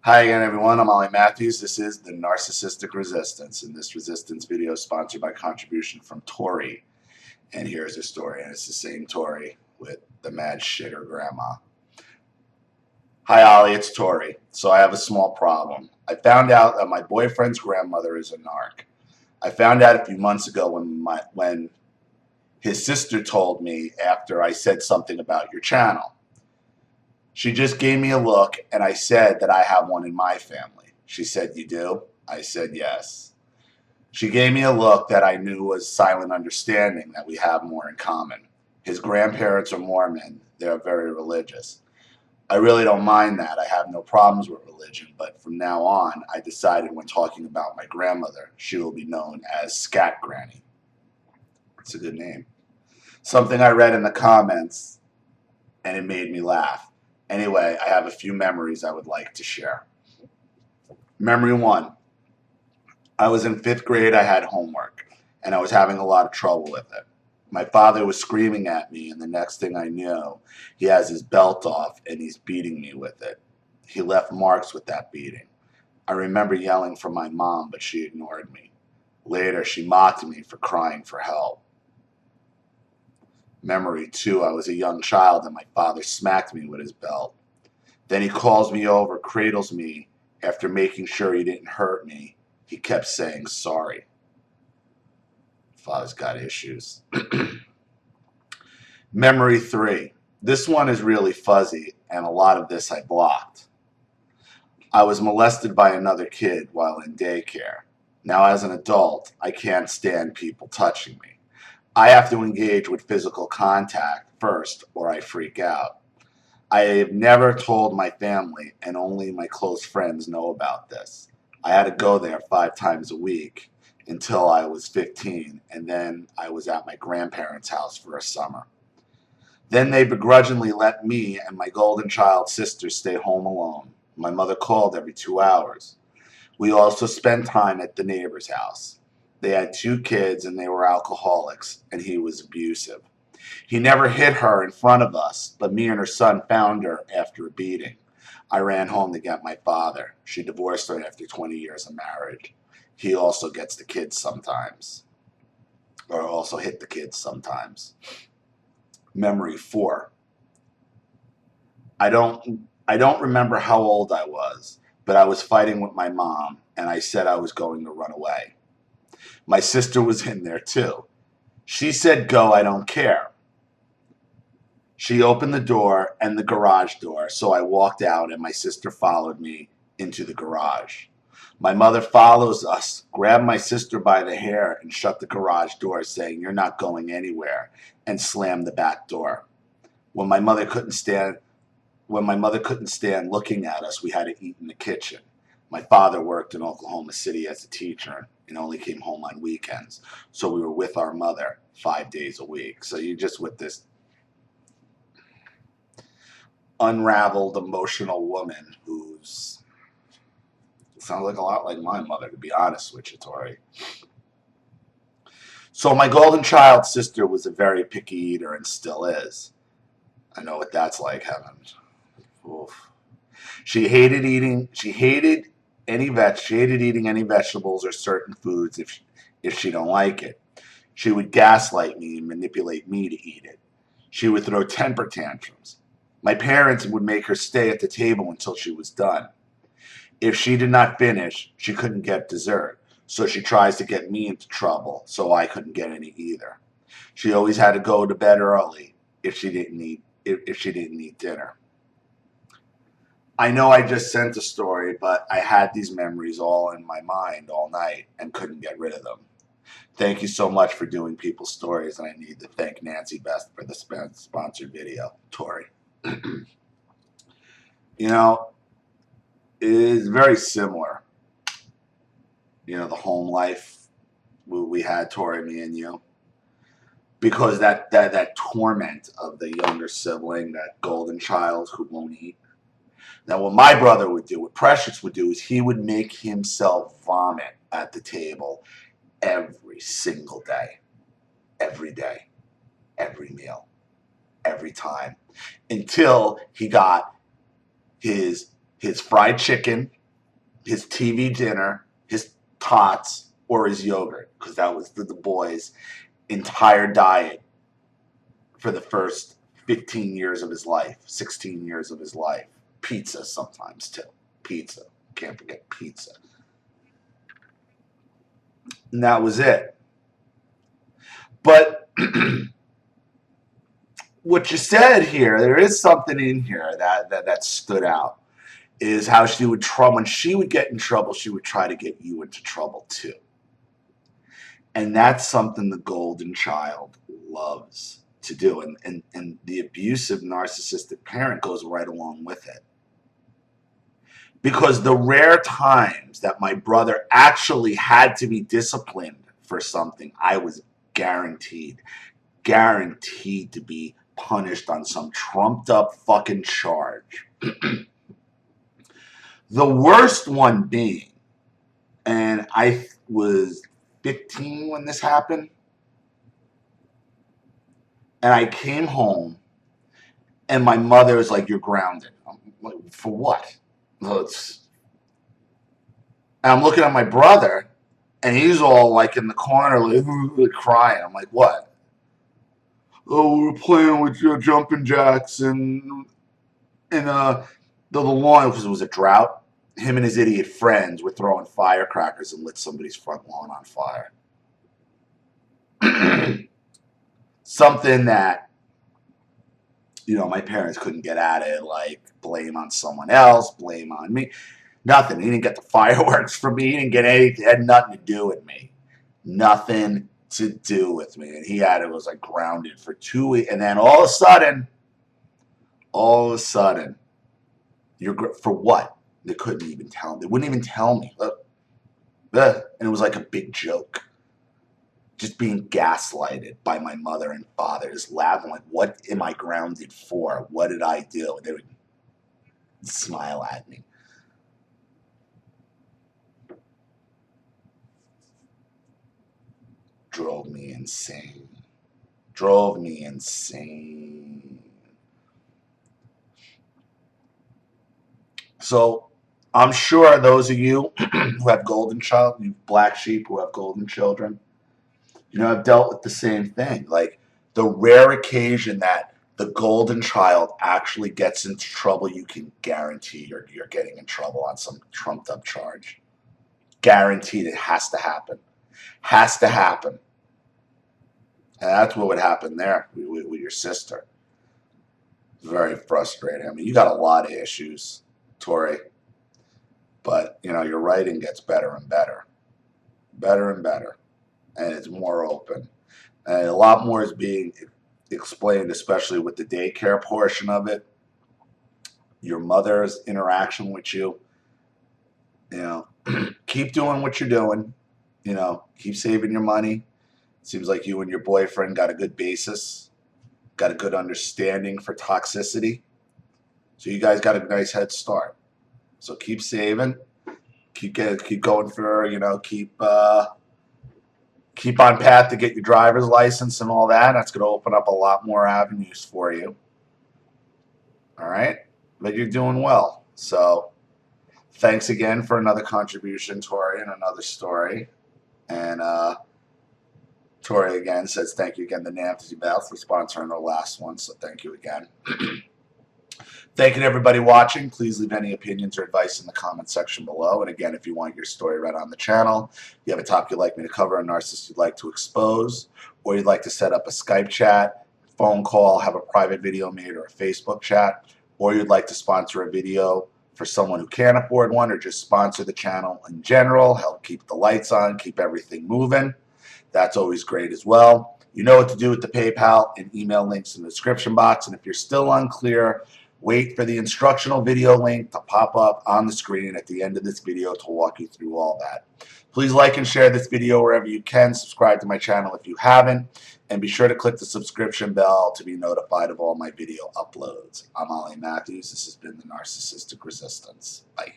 Hi again, everyone. I'm Ollie Matthews. This is the Narcissistic Resistance, and this resistance video is sponsored by contribution from Tory. And here's her story, and it's the same Tory with the mad shitter grandma. Hi, Ollie. It's Tory. So I have a small problem. I found out that my boyfriend's grandmother is a narc. I found out a few months ago when his sister told me after I said something about your channel. She just gave me a look, and I said that I have one in my family. She said, "You do?" I said, "Yes." She gave me a look that I knew was silent understanding that we have more in common. His grandparents are Mormon. They're very religious. I really don't mind that. I have no problems with religion, but from now on, I decided when talking about my grandmother, she will be known as Scat Granny. It's a good name. Something I read in the comments, and it made me laugh. Anyway, I have a few memories I would like to share. Memory one, I was in 5th grade, I had homework, and I was having a lot of trouble with it. My father was screaming at me, and the next thing I knew, he has his belt off and he's beating me with it. He left marks with that beating. I remember yelling for my mom, but she ignored me. Later, she mocked me for crying for help. Memory two, I was a young child and my father smacked me with his belt. Then he calls me over, cradles me. After making sure he didn't hurt me, he kept saying sorry. Father's got issues. Memory three. This one is really fuzzy, and a lot of this I blocked. I was molested by another kid while in daycare. Now, as an adult, I can't stand people touching me. I have to engage with physical contact first, or I freak out. I have never told my family, and only my close friends know about this. I had to go there 5 times a week until I was 15, and then I was at my grandparents' house for a summer. Then they begrudgingly let me and my golden child sister stay home alone. My mother called every 2 hours. We also spent time at the neighbor's house. They had 2 kids and they were alcoholics, and he was abusive. He never hit her in front of us, but me and her son found her after a beating. I ran home to get my father. She divorced her after 20 years of marriage. He also gets the kids sometimes, or also hit the kids sometimes. Memory 4. I don't remember how old I was, but I was fighting with my mom, and I said I was going to run away. My sister was in there too. She said, "Go, I don't care." She opened the door and the garage door, so I walked out and my sister followed me into the garage. My mother follows us, grabbed my sister by the hair and shut the garage door, saying, "You're not going anywhere," and slammed the back door. When my mother couldn't stand looking at us, we had to eat in the kitchen. My father worked in Oklahoma City as a teacher and only came home on weekends, so we were with our mother 5 days a week. So you're just with this unraveled, emotional woman who's sounds like a lot like my mother, to be honest with you, Tory. So my golden child sister was a very picky eater and still is. I know what that's like, heaven. Oof. She hated eating. She hated eating any vegetables or certain foods if she don't like it. She would gaslight me and manipulate me to eat it. She would throw temper tantrums. My parents would make her stay at the table until she was done. If she did not finish, she couldn't get dessert, so she tries to get me into trouble so I couldn't get any either. She always had to go to bed early if she didn't eat dinner. I know I just sent a story, but I had these memories all in my mind all night and couldn't get rid of them. Thank you so much for doing people's stories, and I need to thank Nancy Best for the sponsored video. Tory. You know, it is very similar. The home life we had, Tory, me and you. Because that torment of the younger sibling, that golden child who won't eat. Now, what my brother would do, what Precious would do, is he would make himself vomit at the table every single day, every day, every meal, every time, until he got his his fried chicken, his TV dinner, his tots, or his yogurt, because that was the boy's entire diet for the first 15 years of his life, 16 years of his life. Pizza sometimes too. Pizza. Can't forget pizza. And that was it. But what you said here, there is something in here that stood out, is how she would when she would get in trouble, she would try to get you into trouble too. And that's something the golden child loves to do. And the abusive narcissistic parent goes right along with it. Because the rare times that my brother actually had to be disciplined for something, I was guaranteed to be punished on some trumped up fucking charge. The worst one being, and I was 15 when this happened, and I came home, and my mother was like, "You're grounded." I'm like, "For what?" And I'm looking at my brother, and he's all like in the corner, like crying. I'm like, "What?" "Oh, we were playing with your jumping jacks and the lawn," because it was a drought. Him and his idiot friends were throwing firecrackers and lit somebody's front lawn on fire. Something that, my parents couldn't get at it, like blame on someone else, blame on me. Nothing. He didn't get the fireworks from me. He didn't get anything. It had nothing to do with me. Nothing to do with me. And was like grounded for 2 weeks. And then all of a sudden, for what? They couldn't even tell me. They wouldn't even tell me. And it was like a big joke. Just being gaslighted by my mother and father, just laughing like, "What am I grounded for? What did I do?" And they would smile at me. Drove me insane. So I'm sure those of you who have golden child, you black sheep who have golden children, I've dealt with the same thing. Like the rare occasion that the golden child actually gets into trouble, you can guarantee you're getting in trouble on some trumped up charge. Guaranteed, it has to happen. Has to happen. And that's what would happen there with your sister. Very frustrating. I mean, you got a lot of issues, Tory. But, your writing gets better and better. Better and better. And it's more open. And a lot more is being explained, especially with the daycare portion of it. Your mother's interaction with you. Keep doing what you're doing. Keep saving your money. Seems like you and your boyfriend got a good basis. Got a good understanding for toxicity. So you guys got a nice head start. So keep saving. Keep going for, keep on path to get your driver's license and all that. That's going to open up a lot more avenues for you. All right? But you're doing well. So thanks again for another contribution, Tory, and another story. And Tory again says thank you again to Nancy Bell for sponsoring our last one. So thank you again. Thank you to everybody watching. Please leave any opinions or advice in the comment section below. And again, if you want your story read on the channel, you have a topic you'd like me to cover, a narcissist you'd like to expose, or you'd like to set up a Skype chat, phone call, have a private video made, or a Facebook chat, or you'd like to sponsor a video for someone who can't afford one, or just sponsor the channel in general, help keep the lights on, keep everything moving, that's always great as well. You know what to do with the PayPal and email links in the description box. And if you're still unclear, wait for the instructional video link to pop up on the screen at the end of this video to walk you through all that. Please like and share this video wherever you can. Subscribe to my channel if you haven't. And be sure to click the subscription bell to be notified of all my video uploads. I'm Ollie Matthews. This has been The Narcissistic Resistance. Bye.